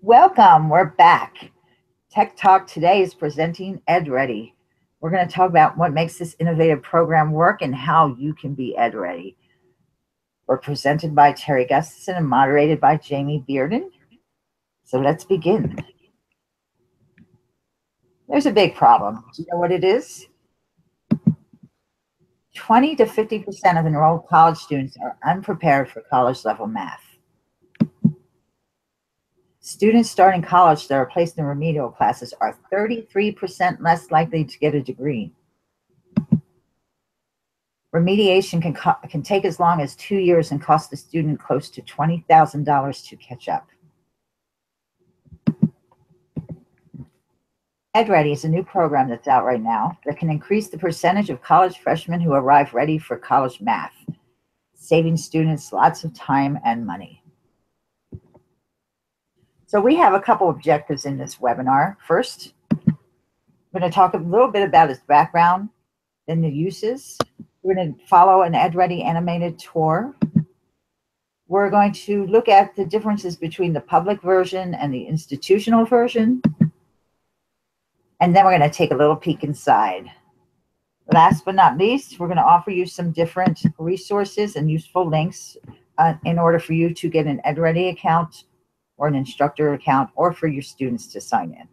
Welcome, we're back. Tech Talk today is presenting EdReady. We're going to talk about what makes this innovative program work and how you can be EdReady. We're presented by Terry Gustafson and moderated by Jamie Bearden. So let's begin. There's a big problem. Do you know what it is? 20 to 50% of enrolled college students are unprepared for college-level math. Students starting college that are placed in remedial classes are 33% less likely to get a degree. Remediation can take as long as 2 years and cost the student close to $20,000 to catch up. EdReady is a new program that's out right now that can increase the percentage of college freshmen who arrive ready for college math, saving students lots of time and money. So we have a couple objectives in this webinar. First, we're going to talk a little bit about its background, then the uses. We're going to follow an EdReady animated tour. We're going to look at the differences between the public version and the institutional version. And then we're going to take a little peek inside. Last but not least, we're going to offer you some different resources and useful links in order for you to get an EdReady account or an instructor account, or for your students to sign in.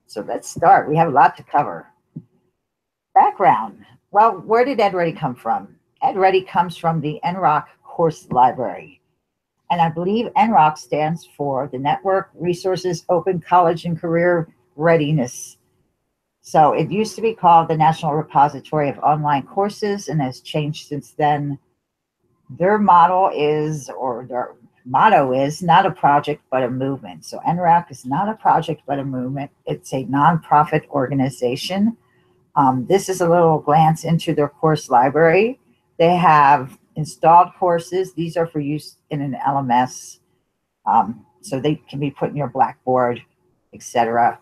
So let's start. We have a lot to cover. Background. Well, where did EdReady come from? EdReady comes from the NROC course library. And I believe NROC stands for the Network Resources Open College and Career Readiness. So it used to be called the National Repository of Online Courses and has changed since then. Their motto is, not a project, but a movement. So NROC is not a project, but a movement. It's a nonprofit organization. This is a little glance into their course library. They have installed courses. These are for use in an LMS. So they can be put in your Blackboard, etc.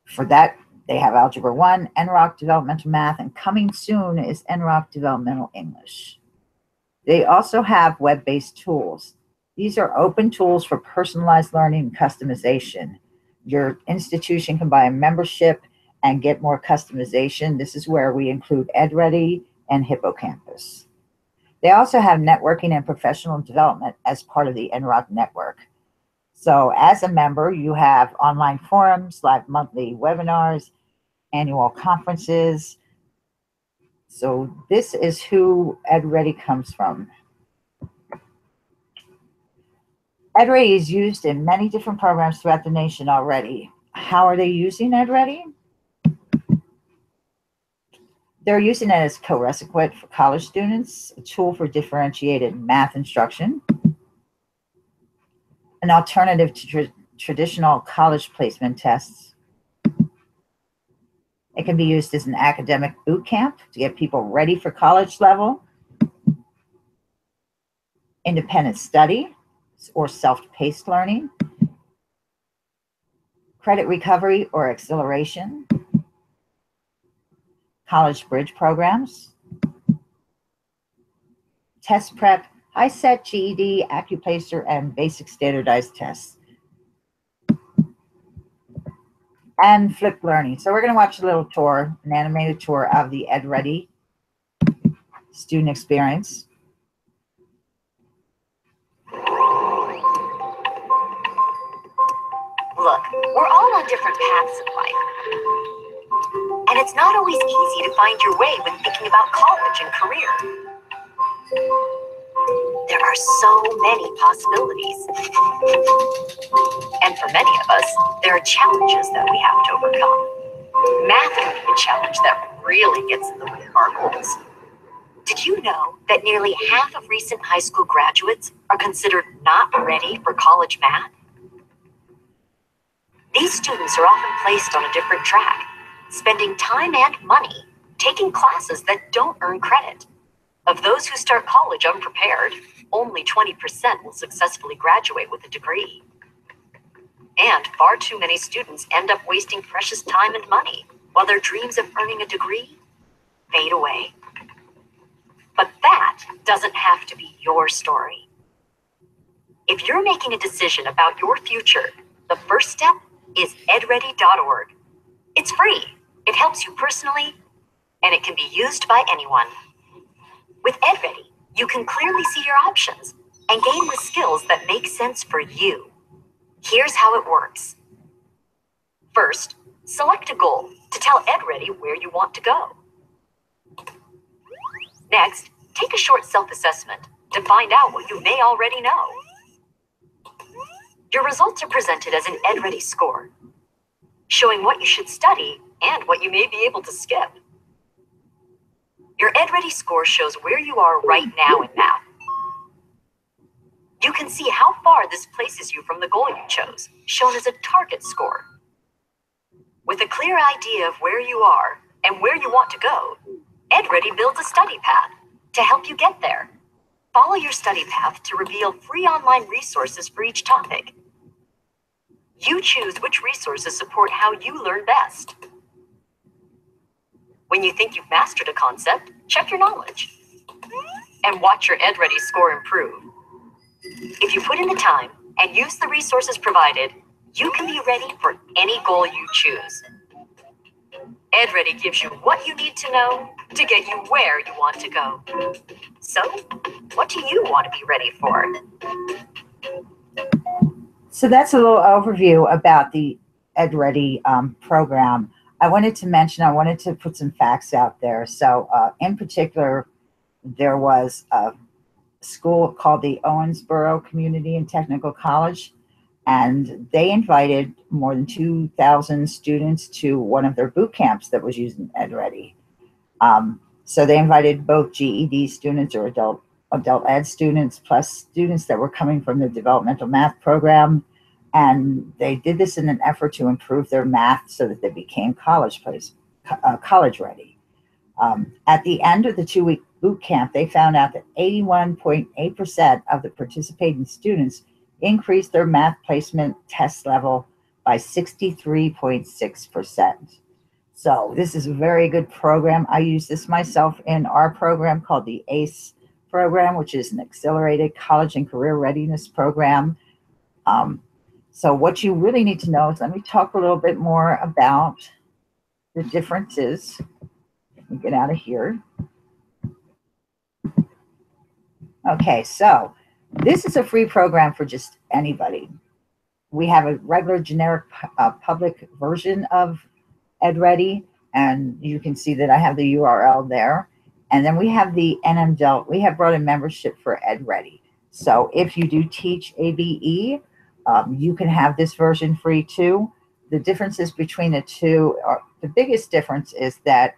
For that, they have Algebra 1, NROC Developmental Math, and coming soon is NROC Developmental English. They also have web-based tools. These are open tools for personalized learning and customization. Your institution can buy a membership and get more customization. This is where we include EdReady and Hippocampus. They also have networking and professional development as part of the NROC network. So as a member, you have online forums, live monthly webinars, annual conferences. So this is who EdReady comes from. EdReady is used in many different programs throughout the nation already. How are they using EdReady? They're using it as co-requisite for college students, a tool for differentiated math instruction, an alternative to traditional college placement tests. It can be used as an academic boot camp to get people ready for college level, independent study or self-paced learning, credit recovery or acceleration, college bridge programs, test prep, high-set GED, Accuplacer, and basic standardized tests, and flipped learning. So we're going to watch a little tour, an animated tour of the EdReady student experience. Look, we're all on different paths in life. And it's not always easy to find your way when thinking about college and career. There are so many possibilities. And for many of us, there are challenges that we have to overcome. Math can be a challenge that really gets in the way of our goals. Did you know that nearly half of recent high school graduates are considered not ready for college math? These students are often placed on a different track, spending time and money taking classes that don't earn credit. Of those who start college unprepared, only 20% will successfully graduate with a degree. And far too many students end up wasting precious time and money while their dreams of earning a degree fade away. But that doesn't have to be your story. If you're making a decision about your future, the first step is edready.org. It's free, it helps you personally, and it can be used by anyone. With EdReady, you can clearly see your options and gain the skills that make sense for you. Here's how it works. First, select a goal to tell EdReady where you want to go. Next, take a short self-assessment to find out what you may already know. Your results are presented as an EdReady score, showing what you should study and what you may be able to skip. Your EdReady score shows where you are right now in math. You can see how far this places you from the goal you chose, shown as a target score. With a clear idea of where you are and where you want to go, EdReady builds a study path to help you get there. Follow your study path to reveal free online resources for each topic. You choose which resources support how you learn best. When you think you've mastered a concept, check your knowledge and watch your EdReady score improve. If you put in the time and use the resources provided, you can be ready for any goal you choose. EdReady gives you what you need to know to get you where you want to go. So, what do you want to be ready for? So that's a little overview about the EdReady program. I wanted to put some facts out there. So in particular, there was a school called the Owensboro Community and Technical College, and they invited more than 2,000 students to one of their boot camps that was using EdReady. So they invited both GED students or adult ed students, plus students that were coming from the developmental math program. And they did this in an effort to improve their math so that they became college ready. At the end of the 2-week boot camp, they found out that 81.8% of the participating students increased their math placement test level by 63.6%. So this is a very good program. I use this myself in our program called the ACE program, which is an accelerated college and career readiness program. So what you really need to know is, let me talk a little bit more about the differences. Let me get out of here. Okay, so this is a free program for just anybody. We have a regular generic public version of EdReady, and you can see that I have the URL there. And then we have the NMDELT. We have brought in membership for EdReady. So if you do teach ABE, you can have this version free too. The differences between the two are, the biggest difference is that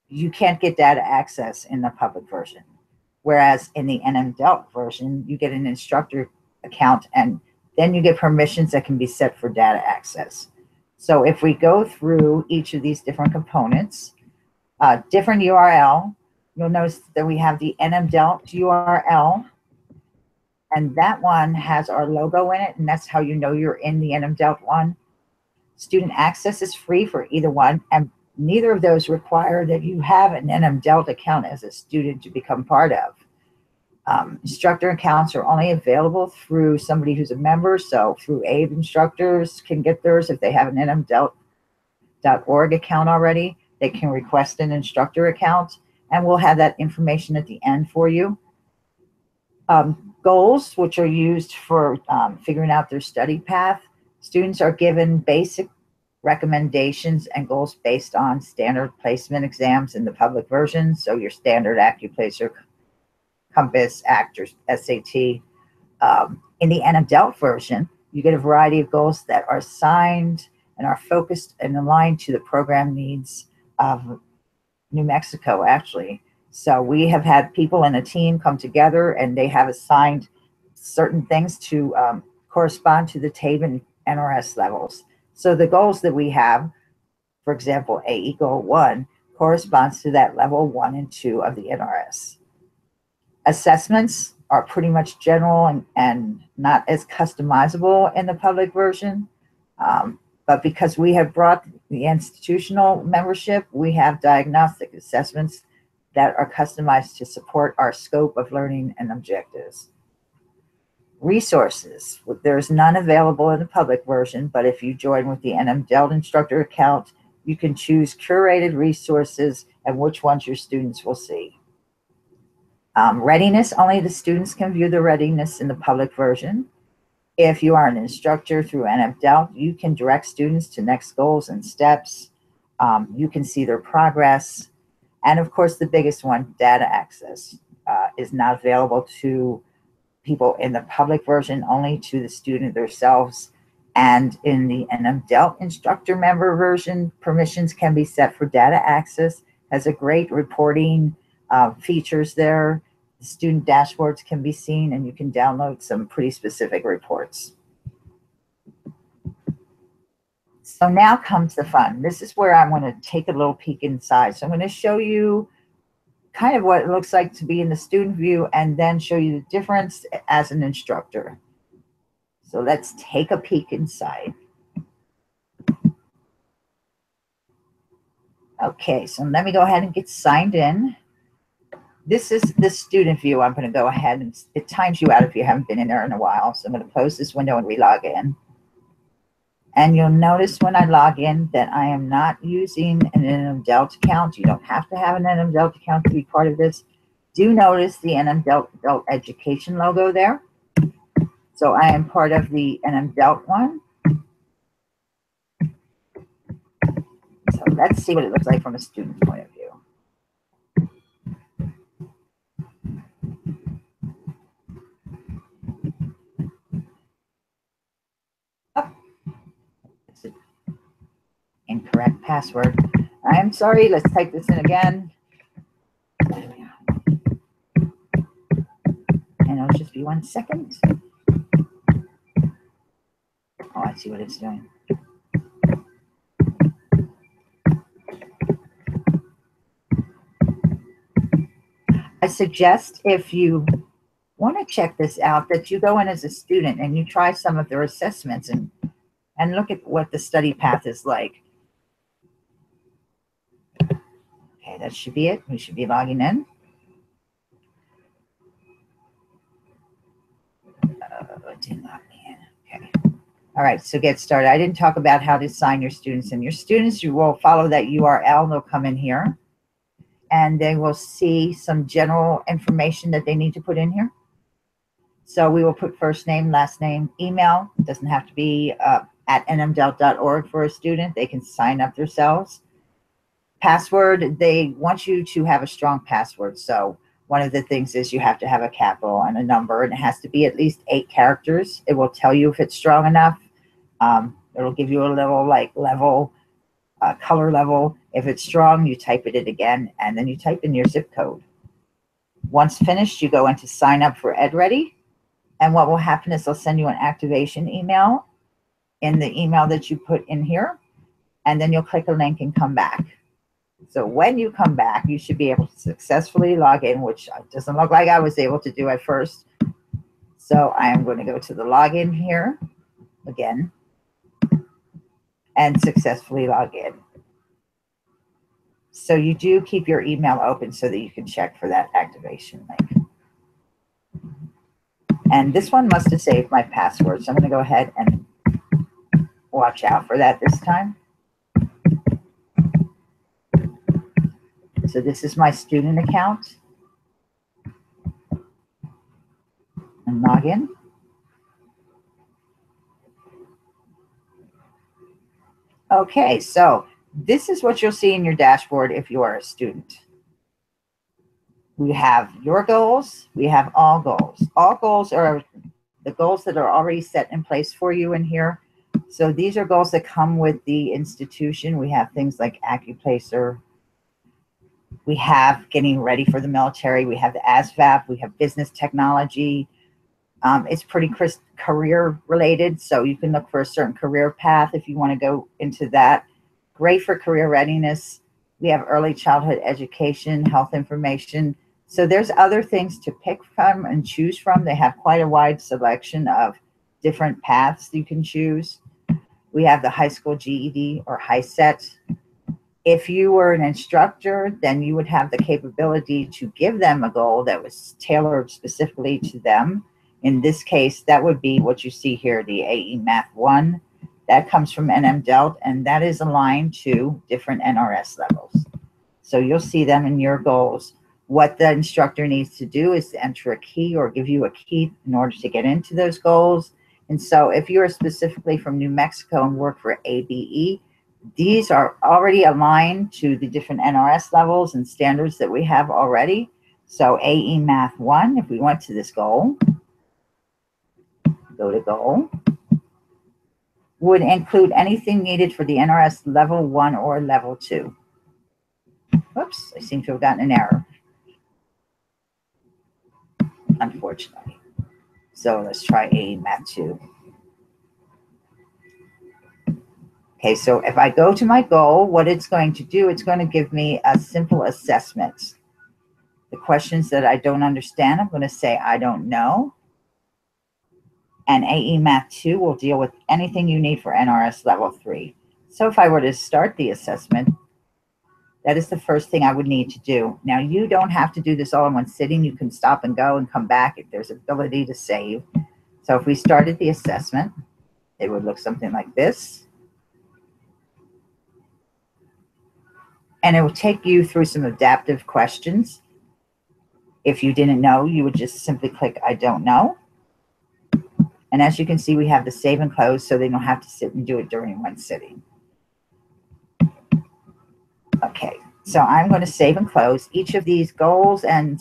you can't get data access in the public version. Whereas in the NMDELT version, you get an instructor account and then you get permissions that can be set for data access. So if we go through each of these different components, different URL, you'll notice that we have the NMDELT URL, and that one has our logo in it, and that's how you know you're in the NMDELT one. Student access is free for either one, and neither of those require that you have an NMDELT account as a student to become part of. Instructor accounts are only available through somebody who's a member, so through ABE instructors can get theirs if they have an NMDELT.org account already. They can request an instructor account, and we'll have that information at the end for you. Goals, which are used for figuring out their study path. Students are given basic recommendations and goals based on standard placement exams in the public version. So your standard AccuPlacer, Compass, ACT, or SAT. In the NMDELT version, you get a variety of goals that are assigned and are focused and aligned to the program needs of New Mexico, actually. So we have had people in a team come together and they have assigned certain things to correspond to the TABE and NRS levels. So the goals that we have, for example, AE Goal 1 corresponds to that level 1 and 2 of the NRS. Assessments are pretty much general and not as customizable in the public version. But because we have brought the institutional membership, we have diagnostic assessments that are customized to support our scope of learning and objectives. Resources. There's none available in the public version, but if you join with the NM-DELT Instructor Account, you can choose curated resources and which ones your students will see. Readiness, only the students can view the readiness in the public version. If you are an instructor through NM-DELT, you can direct students to next goals and steps. You can see their progress. And of course, the biggest one, data access, is not available to people in the public version, only to the student themselves. And in the NM-DELT instructor member version, permissions can be set for data access. Has a great reporting features there. The student dashboards can be seen, and you can download some pretty specific reports. So now comes the fun. This is where I'm going to take a little peek inside. So I'm going to show you kind of what it looks like to be in the student view, and then show you the difference as an instructor. So let's take a peek inside. Okay, so let me go ahead and get signed in. This is the student view. I'm going to go ahead and it times you out if you haven't been in there in a while. So I'm going to close this window and re-log in. And you'll notice when I log in that I am not using an NM-DELT account. You don't have to have an NM-DELT account to be part of this. Do notice the NM-DELT education logo there. So I am part of the NM-DELT one. So let's see what it looks like from a student's point of view. Incorrect password. I'm sorry. Let's type this in again. And it'll just be 1 second. Oh, I see what it's doing. I suggest if you want to check this out that you go in as a student and you try some of their assessments and look at what the study path is like. Okay, that should be it. We should be logging in. It didn't log me in. Okay. All right, so get started. I didn't talk about how to assign your students. And your students, you will follow that URL. They'll come in here, and they will see some general information that they need to put in here. So we will put first name, last name, email. It doesn't have to be at nmdelt.org for a student. They can sign up themselves. Password, they want you to have a strong password. So one of the things is you have to have a capital and a number, and it has to be at least 8 characters. It will tell you if it's strong enough. It'll give you a little like level, color level. If it's strong, you type it in again, and then you type in your zip code. Once finished, you go into sign up for EdReady. And what will happen is they'll send you an activation email in the email that you put in here, and then you'll click a link and come back. So when you come back, you should be able to successfully log in, which doesn't look like I was able to do at first. So I am going to go to the login here again and successfully log in. So you do keep your email open so that you can check for that activation link. And this one must have saved my password. So I'm going to go ahead and watch out for that this time. So this is my student account. And log in. Okay, so this is what you'll see in your dashboard if you are a student. We have your goals. We have all goals. All goals are the goals that are already set in place for you in here. So these are goals that come with the institution. We have things like acuplacer. We have getting ready for the military. We have the ASVAB. We have business technology. It's pretty career related, so you can look for a certain career path if you want to go into that. Great for career readiness. We have early childhood education, health information. So there's other things to pick from and choose from. They have quite a wide selection of different paths you can choose. We have the high school GED or HiSET. If you were an instructor, then you would have the capability to give them a goal that was tailored specifically to them. In this case, that would be what you see here, the AE Math 1. That comes from NMDELT, and that is aligned to different NRS levels. So you'll see them in your goals. What the instructor needs to do is to enter a key or give you a key in order to get into those goals. And so if you're specifically from New Mexico and work for ABE, these are already aligned to the different NRS levels and standards that we have already. So AE Math 1, if we went to this goal, go to goal, would include anything needed for the NRS level 1 or level 2. Whoops, I seem to have gotten an error, unfortunately. So let's try AE Math 2. Okay, so if I go to my goal, what it's going to do, it's going to give me a simple assessment. The questions that I don't understand, I'm going to say I don't know. And AE Math 2 will deal with anything you need for NRS level 3. So if I were to start the assessment, that is the first thing I would need to do. Now, you don't have to do this all in one sitting. You can stop and go and come back if there's ability to save. So if we started the assessment, it would look something like this. And it will take you through some adaptive questions. If you didn't know, you would just simply click I don't know. And as you can see, we have the save and close, so they don't have to sit and do it during one sitting. Okay, so I'm going to save and close. Each of these goals and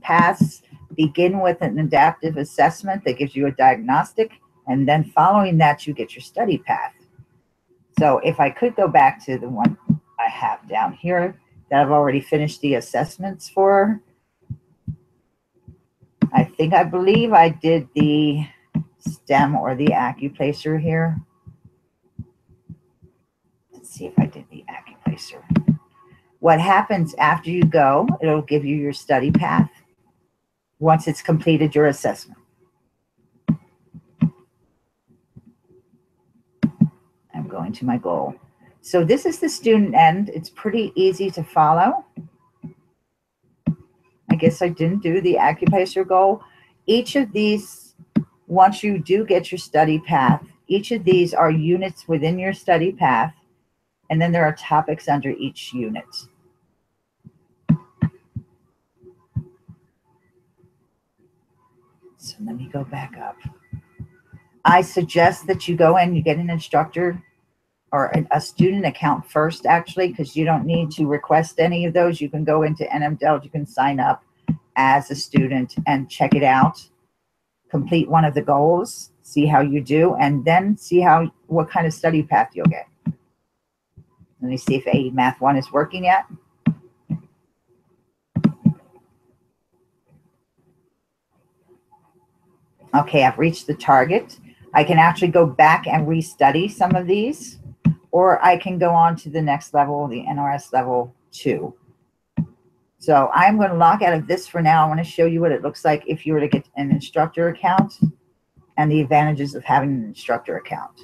paths begin with an adaptive assessment that gives you a diagnostic, and then following that, you get your study path. So if I could go back to the one I have down here that I've already finished the assessments for, I believe I did the STEM or the acuplacer here. Let's see if I did the acuplacer. What happens after you go, it'll give you your study path once it's completed your assessment. I'm going to my goal. So this is the student end. It's pretty easy to follow. I guess I didn't do the acupacer goal. Each of these, once you do get your study path, each of these are units within your study path, and then there are topics under each unit. So let me go back up. I suggest that you go in, you get an instructor or a student account first, actually, because you don't need to request any of those. You can go into NMDELT, you can sign up as a student and check it out, complete one of the goals, see how you do, and then see what kind of study path you'll get. Let me see if AE Math 1 is working yet. Okay, I've reached the target. I can actually go back and restudy some of these, or I can go on to the next level, the NRS level 2. So I'm going to log out of this for now. I want to show you what it looks like if you were to get an instructor account and the advantages of having an instructor account.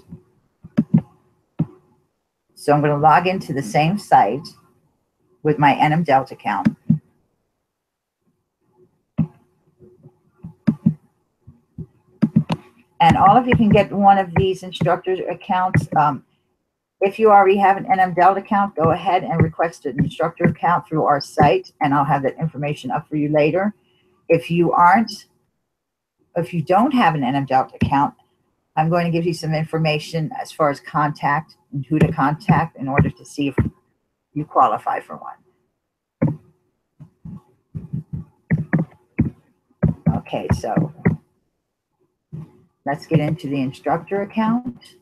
So I'm going to log into the same site with my NMDELT account. And all of you can get one of these instructor accounts. If you already have an NMDELT account, go ahead and request an instructor account through our site, and I'll have that information up for you later. If you don't have an NMDELT account, I'm going to give you some information as far as contact and who to contact in order to see if you qualify for one. Okay, so let's get into the instructor account.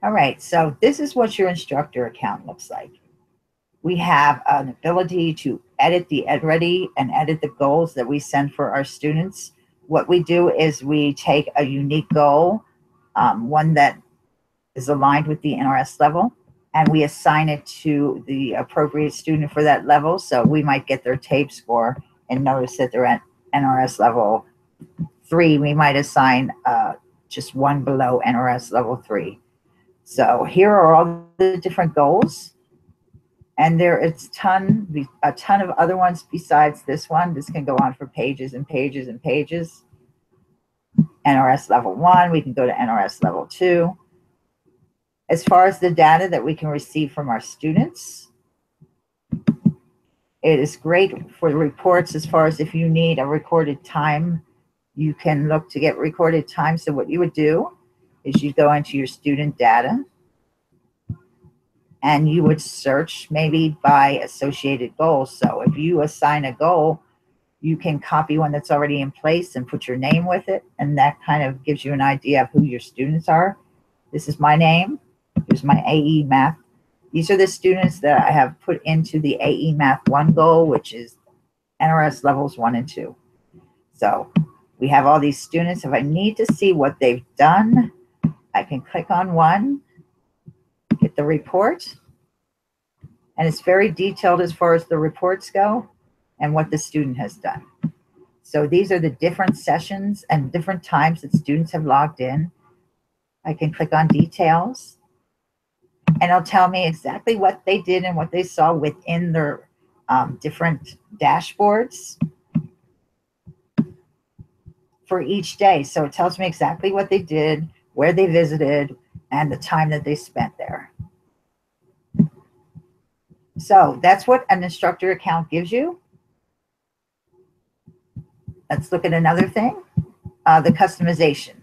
All right, so this is what your instructor account looks like. We have an ability to edit the EdReady and edit the goals that we send for our students. What we do is we take a unique goal, one that is aligned with the NRS level, and we assign it to the appropriate student for that level. So we might get their TAPE score and notice that they're at NRS level 3. We might assign just one below NRS level 3. So here are all the different goals. And there is a ton of other ones besides this one. This can go on for pages and pages and pages. NRS level 1, we can go to NRS level 2. As far as the data that we can receive from our students, it is great for the reports as far as if you need a recorded time, you can look to get recorded time. So what you would do is you go into your student data and you would search maybe by associated goals. So if you assign a goal, you can copy one that's already in place and put your name with it. And that kind of gives you an idea of who your students are. This is my name. Here's my AE Math. These are the students that I have put into the AE Math 1 goal, which is NRS levels 1 and 2. So we have all these students. If I need to see what they've done, I can click on one, get the report, and it's very detailed as far as the reports go and what the student has done. So these are the different sessions and different times that students have logged in. I can click on details, and it'll tell me exactly what they did and what they saw within their different dashboards for each day. So it tells me exactly what they did, where they visited, and the time that they spent there. So that's what an instructor account gives you. Let's look at another thing, the customization.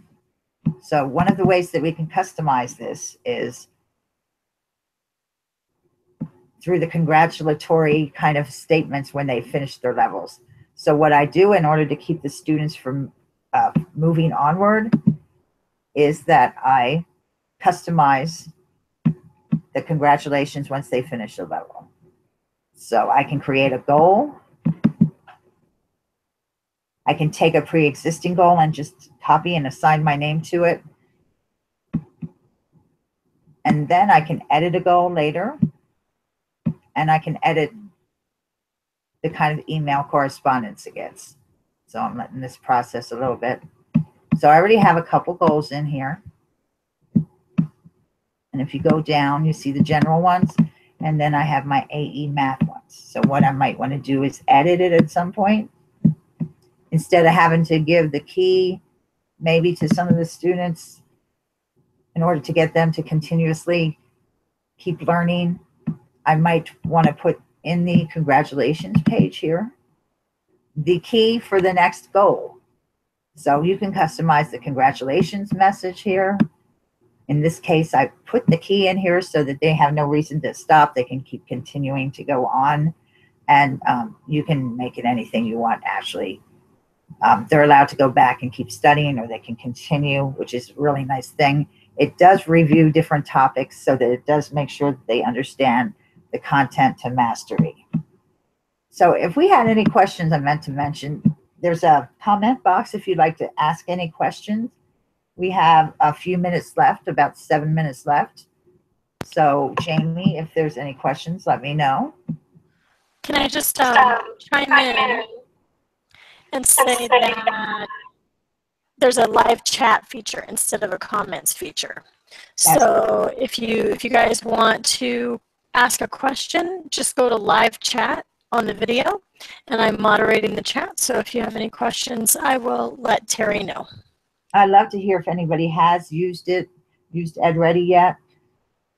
So one of the ways that we can customize this is through the congratulatory kind of statements when they finish their levels. So what I do in order to keep the students from moving onward is that I customize the congratulations once they finish the level. So I can create a goal. I can take a pre-existing goal and just copy and assign my name to it. And then I can edit a goal later. And I can edit the kind of email correspondence it gets. So I'm letting this process a little bit. So I already have a couple goals in here. And if you go down, you see the general ones. And then I have my AE Math ones. So what I might want to do is edit it at some point. Instead of having to give the key maybe to some of the students in order to get them to continuously keep learning, I might want to put in the congratulations page here the key for the next goal. So you can customize the congratulations message here. In this case, I put the key in here so that they have no reason to stop. They can keep continuing to go on. And you can make it anything you want, actually. They're allowed to go back and keep studying, or they can continue, which is a really nice thing. It does review different topics so that it does make sure that they understand the content to mastery. So if we had any questions, I meant to mention, there's a comment box if you'd like to ask any questions. We have a few minutes left, about 7 minutes left. So Jamie, if there's any questions, let me know. Can I just chime in and say that there's a live chat feature instead of a comments feature. So if you guys want to ask a question, just go to live chat on the video, and I'm moderating the chat. So if you have any questions, I will let Terry know. I'd love to hear if anybody has used EdReady yet,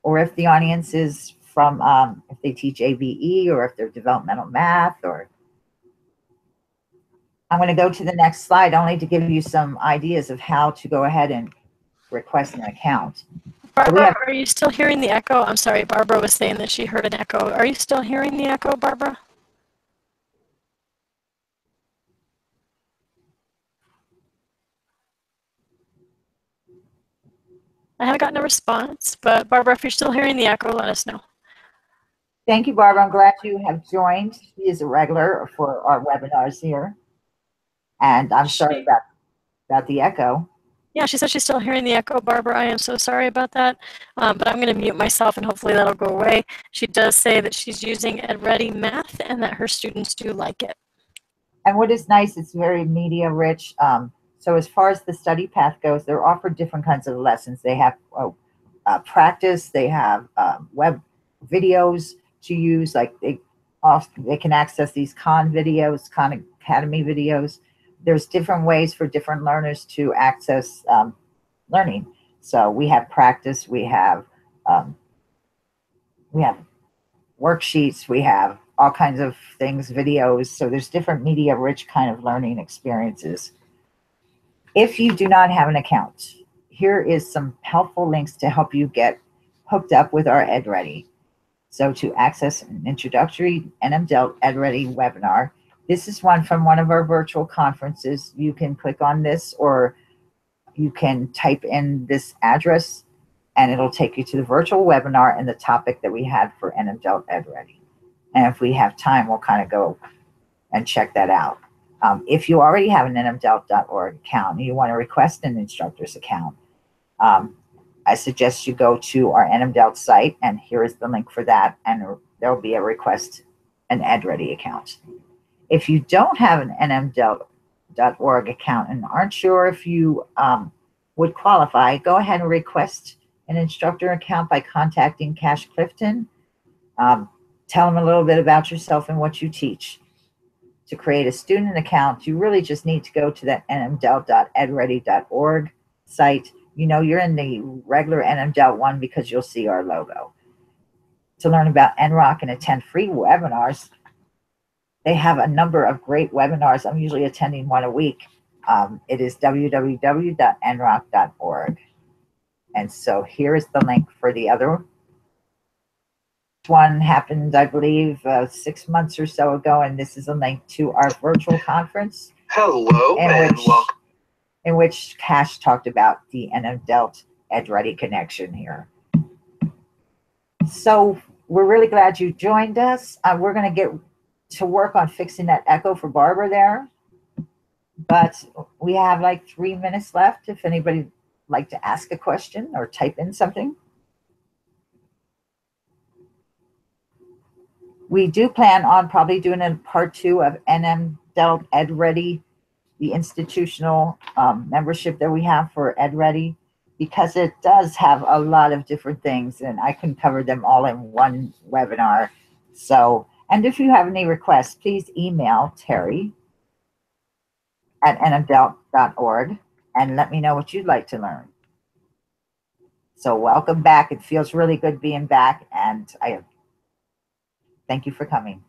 or if the audience is from, if they teach ABE, or if they're developmental math, or I'm going to go to the next slide only to give you some ideas of how to go ahead and request an account. Barbara, are you still hearing the echo? I'm sorry, Barbara was saying that she heard an echo. Are you still hearing the echo, Barbara? I haven't gotten a response, but Barbara, if you're still hearing the echo, let us know. Thank you, Barbara. I'm glad you have joined. She is a regular for our webinars here. And I'm sorry about the echo. Yeah, she said she's still hearing the echo, Barbara. I am so sorry about that. But I'm going to mute myself, and hopefully that'll go away. She does say that she's using EdReady Math and that her students do like it. And what is nice, it's very media rich. So as far as the study path goes, they're offered different kinds of lessons. They have practice, they have web videos, to use. Like they can access these Khan videos, Khan Academy videos. There's different ways for different learners to access learning. So we have practice, we have worksheets, we have all kinds of things, videos. So there's different media rich kind of learning experiences. If you do not have an account, here is some helpful links to help you get hooked up with our EdReady. So to access an introductory NMDELT EdReady webinar, this is one from one of our virtual conferences. You can click on this, or you can type in this address and it'll take you to the virtual webinar and the topic that we had for NMDELT EdReady. And if we have time, we'll kind of go and check that out. If you already have an nmdelt.org account and you want to request an instructor's account, I suggest you go to our NMDELT site, and here is the link for that, and there will be a request an EdReady account. If you don't have an nmdelt.org account and aren't sure if you would qualify, go ahead and request an instructor account by contacting Cash Clifton. Tell them a little bit about yourself and what you teach. To create a student account, you really just need to go to that nmdelt.edready.org site. You know you're in the regular NMDELT one because you'll see our logo. To learn about NROC and attend free webinars, they have a number of great webinars. I'm usually attending one a week. It is www.nroc.org. And so here is the link for the other one. Happened, I believe, 6 months or so ago, and this is a link to our virtual conference. Hello and welcome. In which Cash talked about the NMDELT EdReady connection here. So we're really glad you joined us. We're going to get to work on fixing that echo for Barbara there, but we have like 3 minutes left if anybody would like to ask a question or type in something. We do plan on probably doing a part 2 of NMDELT EdReady, the institutional membership that we have for EdReady, because it does have a lot of different things, and I couldn't cover them all in one webinar. So, and if you have any requests, please email Terry at nmdelt.org and let me know what you'd like to learn. So welcome back. It feels really good being back, and I thank you for coming.